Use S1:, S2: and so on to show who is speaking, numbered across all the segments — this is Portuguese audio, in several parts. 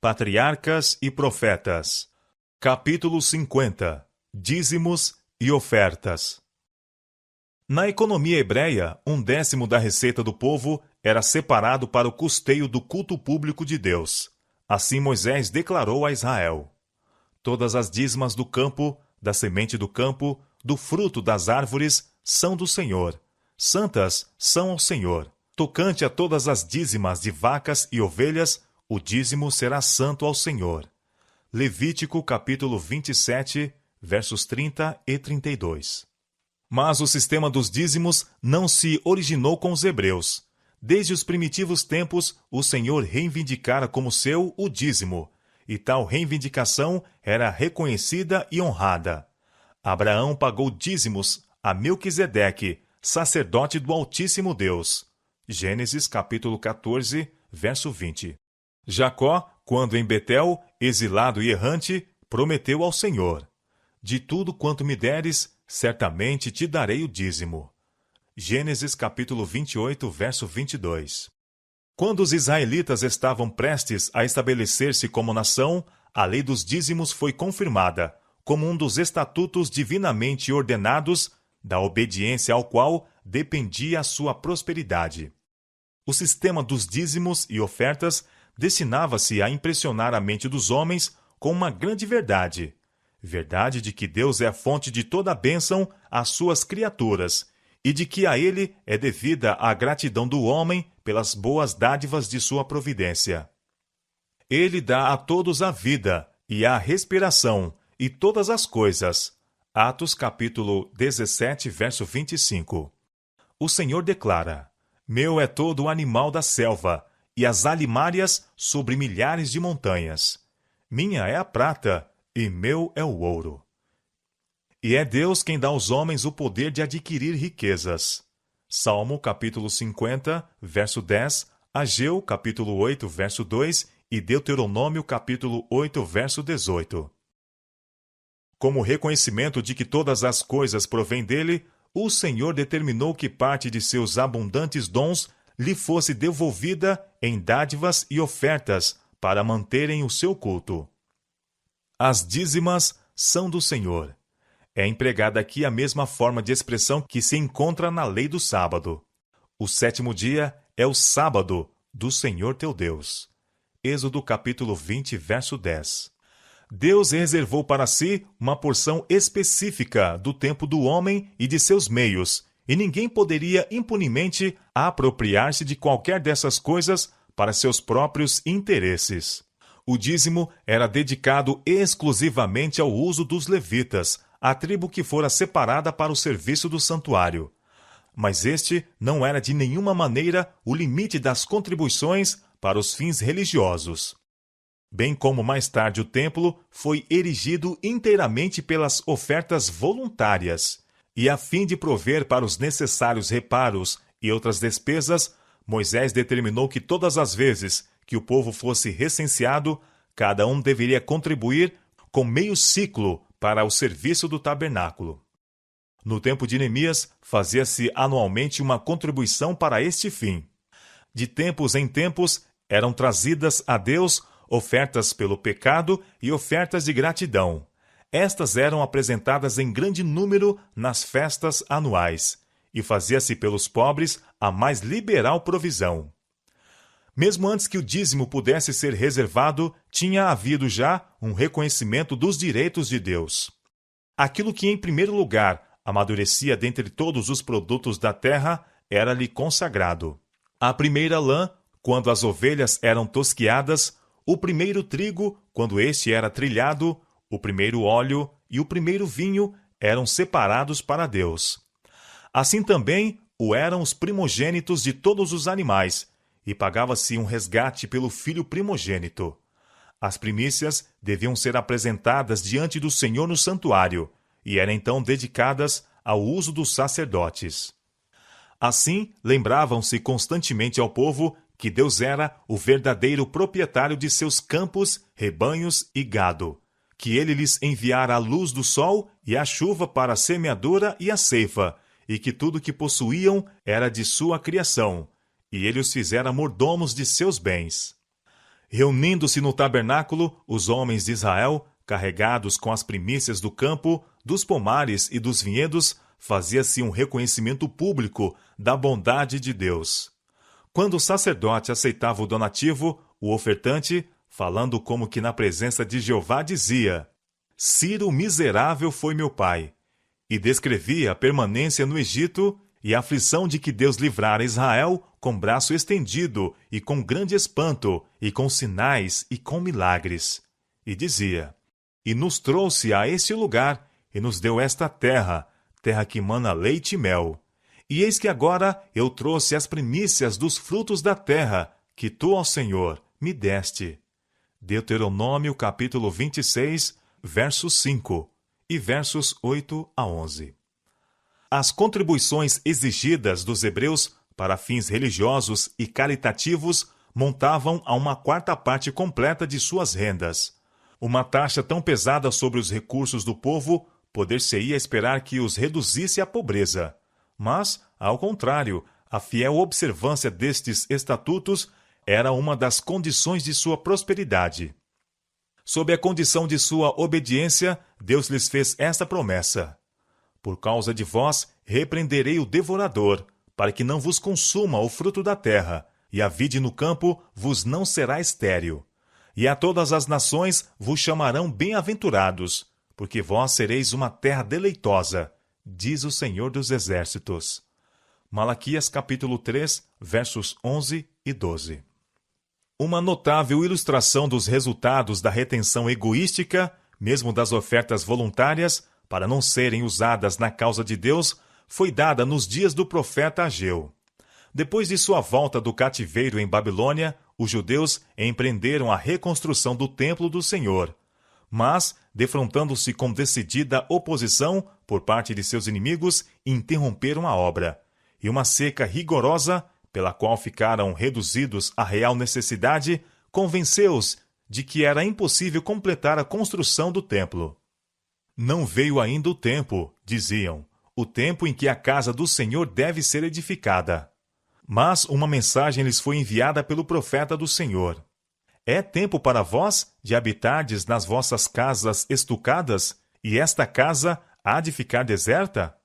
S1: Patriarcas e Profetas. Capítulo 50. Dízimos e ofertas. Na economia hebreia, 1/10 da receita do povo era separado para o custeio do culto público de Deus. Assim Moisés declarou a Israel: todas as dízimas do campo, da semente do campo, do fruto das árvores, são do Senhor. Santas são ao Senhor. Tocante a todas as dízimas de vacas e ovelhas, o dízimo será santo ao Senhor. Levítico capítulo 27, versos 30 e 32. Mas o sistema dos dízimos não se originou com os hebreus. Desde os primitivos tempos, o Senhor reivindicara como seu o dízimo, e tal reivindicação era reconhecida e honrada. Abraão pagou dízimos a Melquisedeque, sacerdote do Altíssimo Deus. Gênesis capítulo 14, verso 20. Jacó, quando em Betel, exilado e errante, prometeu ao Senhor: de tudo quanto me deres, certamente te darei o dízimo. Gênesis capítulo 28, verso 22. Quando os israelitas estavam prestes a estabelecer-se como nação, a lei dos dízimos foi confirmada como um dos estatutos divinamente ordenados, da obediência ao qual dependia a sua prosperidade. O sistema dos dízimos e ofertas destinava-se a impressionar a mente dos homens com uma grande verdade. Verdade de que Deus é a fonte de toda a bênção às suas criaturas, e de que a Ele é devida a gratidão do homem pelas boas dádivas de sua providência. Ele dá a todos a vida e a respiração e todas as coisas. Atos capítulo 17, verso 25. O Senhor declara: meu é todo o animal da selva, e as alimárias sobre milhares de montanhas. Minha é a prata, e meu é o ouro. E é Deus quem dá aos homens o poder de adquirir riquezas. Salmo capítulo 50, verso 10, Ageu capítulo 8, verso 2 e Deuteronômio capítulo 8, verso 18. Como reconhecimento de que todas as coisas provêm dele, o Senhor determinou que parte de seus abundantes dons lhe fosse devolvida em dádivas e ofertas para manterem o seu culto. As dízimas são do Senhor. É empregada aqui a mesma forma de expressão que se encontra na lei do sábado. O 7º dia é o sábado do Senhor teu Deus. Êxodo capítulo 20, verso 10. Deus reservou para si uma porção específica do tempo do homem e de seus meios, e ninguém poderia impunemente apropriar-se de qualquer dessas coisas para seus próprios interesses. O dízimo era dedicado exclusivamente ao uso dos levitas, a tribo que fora separada para o serviço do santuário. Mas este não era de nenhuma maneira o limite das contribuições para os fins religiosos. Bem como mais tarde o templo foi erigido inteiramente pelas ofertas voluntárias, e a fim de prover para os necessários reparos e outras despesas, Moisés determinou que todas as vezes que o povo fosse recenseado, cada um deveria contribuir com meio ciclo para o serviço do tabernáculo. No tempo de Neemias, fazia-se anualmente uma contribuição para este fim. De tempos em tempos, eram trazidas a Deus ofertas pelo pecado e ofertas de gratidão. Estas eram apresentadas em grande número nas festas anuais, e fazia-se pelos pobres a mais liberal provisão. Mesmo antes que o dízimo pudesse ser reservado, tinha havido já um reconhecimento dos direitos de Deus. Aquilo que, em primeiro lugar, amadurecia dentre todos os produtos da terra, era-lhe consagrado. A primeira lã, quando as ovelhas eram tosquiadas, o primeiro trigo, quando este era trilhado, o primeiro óleo e o primeiro vinho eram separados para Deus. Assim também o eram os primogênitos de todos os animais, e pagava-se um resgate pelo filho primogênito. As primícias deviam ser apresentadas diante do Senhor no santuário, e eram então dedicadas ao uso dos sacerdotes. Assim, lembravam-se constantemente ao povo que Deus era o verdadeiro proprietário de seus campos, rebanhos e gado, que ele lhes enviara a luz do sol e a chuva para a semeadura e a ceifa, e que tudo que possuíam era de sua criação, e ele os fizera mordomos de seus bens. Reunindo-se no tabernáculo, os homens de Israel, carregados com as primícias do campo, dos pomares e dos vinhedos, fazia-se um reconhecimento público da bondade de Deus. Quando o sacerdote aceitava o donativo, o ofertante, falando como que na presença de Jeová, dizia: Ciro miserável foi meu pai, e descrevia a permanência no Egito e a aflição de que Deus livrara Israel com braço estendido e com grande espanto, e com sinais e com milagres. E dizia: E nos trouxe a este lugar, e nos deu esta terra, terra que mana leite e mel. E eis que agora eu trouxe as primícias dos frutos da terra, que tu, ó Senhor, me deste. Deuteronômio capítulo 26, versos 5 e versos 8 a 11. As contribuições exigidas dos hebreus para fins religiosos e caritativos montavam a uma quarta parte completa de suas rendas. Uma taxa tão pesada sobre os recursos do povo poder-se-ia esperar que os reduzisse à pobreza. Mas, ao contrário, a fiel observância destes estatutos era uma das condições de sua prosperidade. Sob a condição de sua obediência, Deus lhes fez esta promessa: Por causa de vós, repreenderei o devorador, para que não vos consuma o fruto da terra, e a vide no campo vos não será estéril. E a todas as nações vos chamarão bem-aventurados, porque vós sereis uma terra deleitosa, diz o Senhor dos Exércitos. Malaquias capítulo 3, versos 11 e 12. Uma notável ilustração dos resultados da retenção egoística, mesmo das ofertas voluntárias, para não serem usadas na causa de Deus, foi dada nos dias do profeta Ageu. Depois de sua volta do cativeiro em Babilônia, os judeus empreenderam a reconstrução do templo do Senhor. Mas, defrontando-se com decidida oposição por parte de seus inimigos, interromperam a obra. E uma seca rigorosa, pela qual ficaram reduzidos à real necessidade, convenceu-os de que era impossível completar a construção do templo. Não veio ainda o tempo, diziam, o tempo em que a casa do Senhor deve ser edificada. Mas uma mensagem lhes foi enviada pelo profeta do Senhor. É tempo para vós de habitardes nas vossas casas estucadas, e esta casa há de ficar deserta?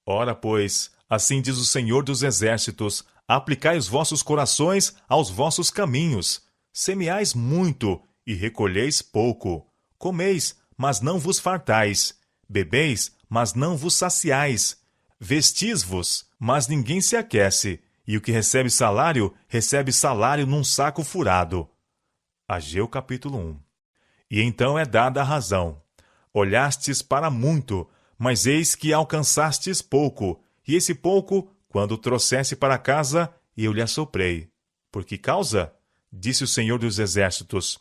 S1: Ora, pois, assim diz o Senhor dos Exércitos, aplicai os vossos corações aos vossos caminhos. Semeais muito e recolheis pouco. Comeis, mas não vos fartais. Bebeis, mas não vos saciais. Vestis-vos, mas ninguém se aquece. E o que recebe salário num saco furado. Ageu capítulo 1. E então é dada a razão. Olhastes para muito, mas eis que alcançastes pouco, e esse pouco, quando trouxesse para casa, eu lhe assoprei. Por que causa? Disse o Senhor dos Exércitos.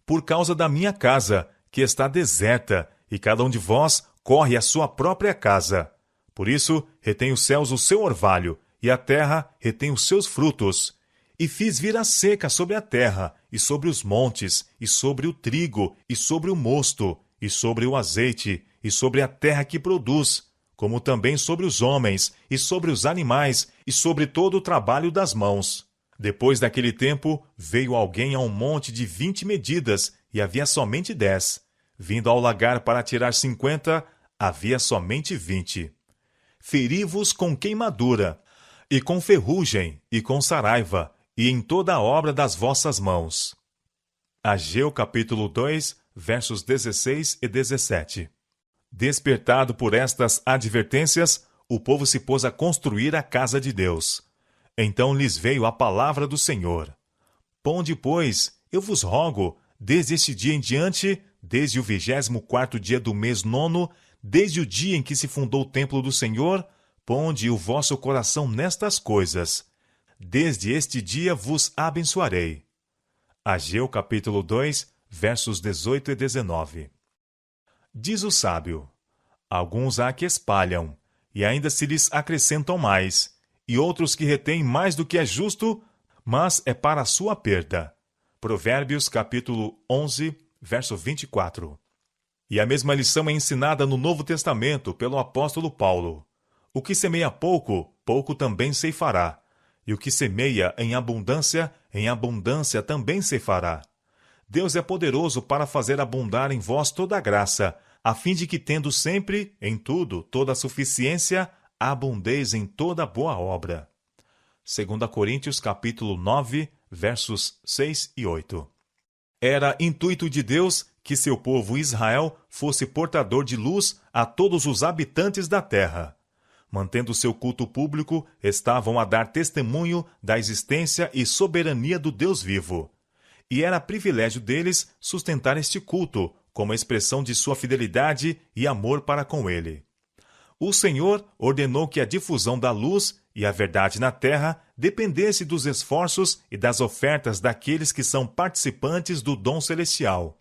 S1: Por causa da minha casa, que está deserta, e cada um de vós corre à sua própria casa. Por isso, retém os céus o seu orvalho, e a terra retém os seus frutos. E fiz vir a seca sobre a terra, e sobre os montes, e sobre o trigo, e sobre o mosto, e sobre o azeite, e sobre a terra que produz, como também sobre os homens, e sobre os animais, e sobre todo o trabalho das mãos. Depois daquele tempo, veio alguém a um monte de 20 medidas, e havia somente 10. Vindo ao lagar para tirar 50, havia somente 20. Feri-vos com queimadura, e com ferrugem, e com saraiva, e em toda a obra das vossas mãos. Ageu capítulo 2, versos 16 e 17. Despertado por estas advertências, o povo se pôs a construir a casa de Deus. Então lhes veio a palavra do Senhor. Ponde, pois, eu vos rogo, desde este dia em diante, desde o 24º dia do mês 9, desde o dia em que se fundou o templo do Senhor, ponde o vosso coração nestas coisas. Desde este dia vos abençoarei. Ageu capítulo 2, versos 18 e 19. Diz o sábio: alguns há que espalham, e ainda se lhes acrescentam mais, e outros que retêm mais do que é justo, mas é para a sua perda. Provérbios capítulo 11, verso 24. E a mesma lição é ensinada no Novo Testamento pelo apóstolo Paulo. O que semeia pouco, pouco também ceifará. E o que semeia em abundância também ceifará. Deus é poderoso para fazer abundar em vós toda a graça, a fim de que, tendo sempre, em tudo, toda a suficiência, abundeis em toda boa obra. 2 Coríntios capítulo 9, versos 6 e 8. Era intuito de Deus que seu povo Israel fosse portador de luz a todos os habitantes da terra. Mantendo seu culto público, estavam a dar testemunho da existência e soberania do Deus vivo. E era privilégio deles sustentar este culto, como expressão de sua fidelidade e amor para com ele. O Senhor ordenou que a difusão da luz e a verdade na terra dependesse dos esforços e das ofertas daqueles que são participantes do dom celestial.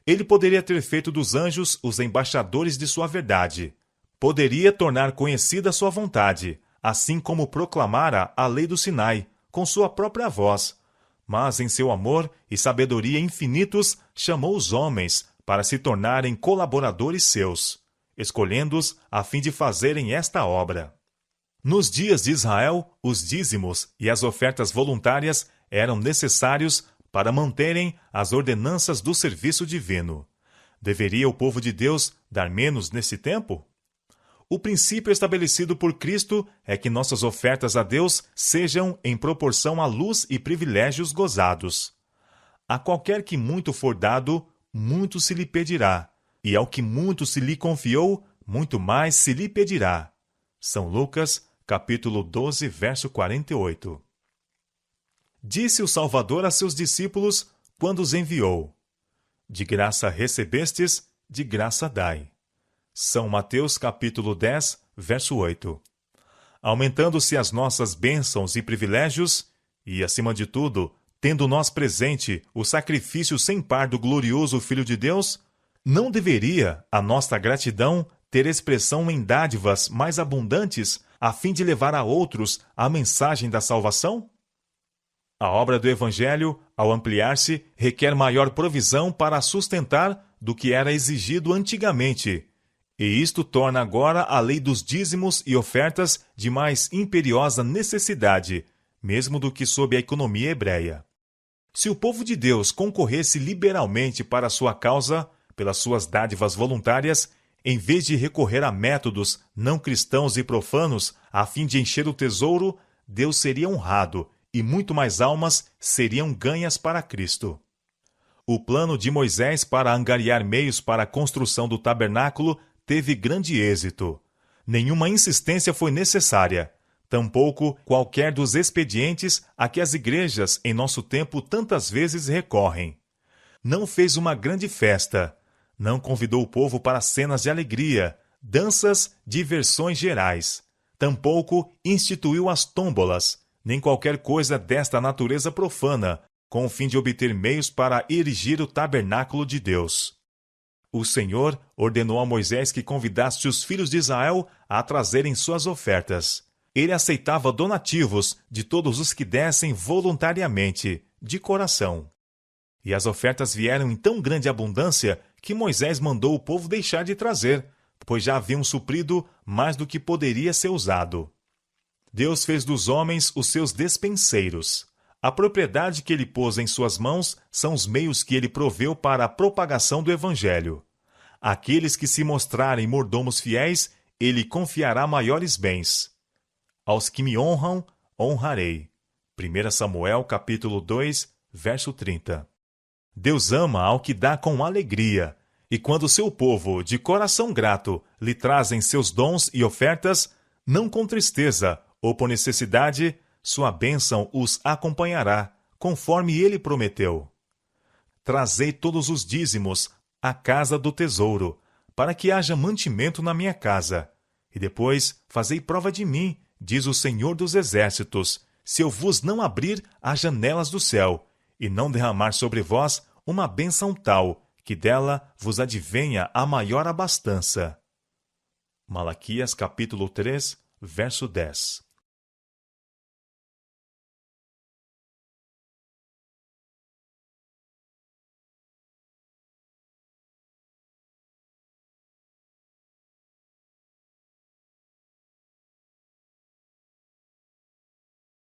S1: Ele poderia ter feito dos anjos os embaixadores de sua verdade. Poderia tornar conhecida sua vontade, assim como proclamara a lei do Sinai, com sua própria voz. Mas em seu amor e sabedoria infinitos, chamou os homens para se tornarem colaboradores seus, escolhendo-os a fim de fazerem esta obra. Nos dias de Israel, os dízimos e as ofertas voluntárias eram necessários para manterem as ordenanças do serviço divino. Deveria o povo de Deus dar menos nesse tempo? O princípio estabelecido por Cristo é que nossas ofertas a Deus sejam em proporção à luz e privilégios gozados. A qualquer que muito for dado, muito se lhe pedirá, e ao que muito se lhe confiou, muito mais se lhe pedirá. São Lucas, capítulo 12, verso 48. Disse o Salvador a seus discípulos quando os enviou: de graça recebestes, de graça dai. São Mateus, capítulo 10, verso 8. Aumentando-se as nossas bênçãos e privilégios, e, acima de tudo, tendo nós presente o sacrifício sem par do glorioso Filho de Deus, não deveria a nossa gratidão ter expressão em dádivas mais abundantes, a fim de levar a outros a mensagem da salvação? A obra do Evangelho, ao ampliar-se, requer maior provisão para a sustentar do que era exigido antigamente, e isto torna agora a lei dos dízimos e ofertas de mais imperiosa necessidade, mesmo do que sob a economia hebreia. Se o povo de Deus concorresse liberalmente para a sua causa, pelas suas dádivas voluntárias, em vez de recorrer a métodos não cristãos e profanos a fim de encher o tesouro, Deus seria honrado e muito mais almas seriam ganhas para Cristo. O plano de Moisés para angariar meios para a construção do tabernáculo teve grande êxito. Nenhuma insistência foi necessária, tampouco qualquer dos expedientes a que as igrejas em nosso tempo tantas vezes recorrem. Não fez uma grande festa, não convidou o povo para cenas de alegria, danças, diversões gerais. Tampouco instituiu as tômbolas, nem qualquer coisa desta natureza profana, com o fim de obter meios para erigir o tabernáculo de Deus. O Senhor ordenou a Moisés que convidasse os filhos de Israel a trazerem suas ofertas. Ele aceitava donativos de todos os que dessem voluntariamente, de coração. E as ofertas vieram em tão grande abundância que Moisés mandou o povo deixar de trazer, pois já haviam suprido mais do que poderia ser usado. Deus fez dos homens os seus despenseiros. A propriedade que ele pôs em suas mãos são os meios que ele proveu para a propagação do Evangelho. Aqueles que se mostrarem mordomos fiéis, ele confiará maiores bens. Aos que me honram, honrarei. 1 Samuel, capítulo 2, verso 30. Deus ama ao que dá com alegria, e quando seu povo, de coração grato, lhe trazem seus dons e ofertas, não com tristeza ou por necessidade, sua bênção os acompanhará, conforme ele prometeu. Trazei todos os dízimos à casa do tesouro, para que haja mantimento na minha casa. E depois fazei prova de mim, diz o Senhor dos Exércitos, se eu vos não abrir as janelas do céu, e não derramar sobre vós uma bênção tal, que dela vos advenha a maior abastança. Malaquias capítulo 3, verso 10.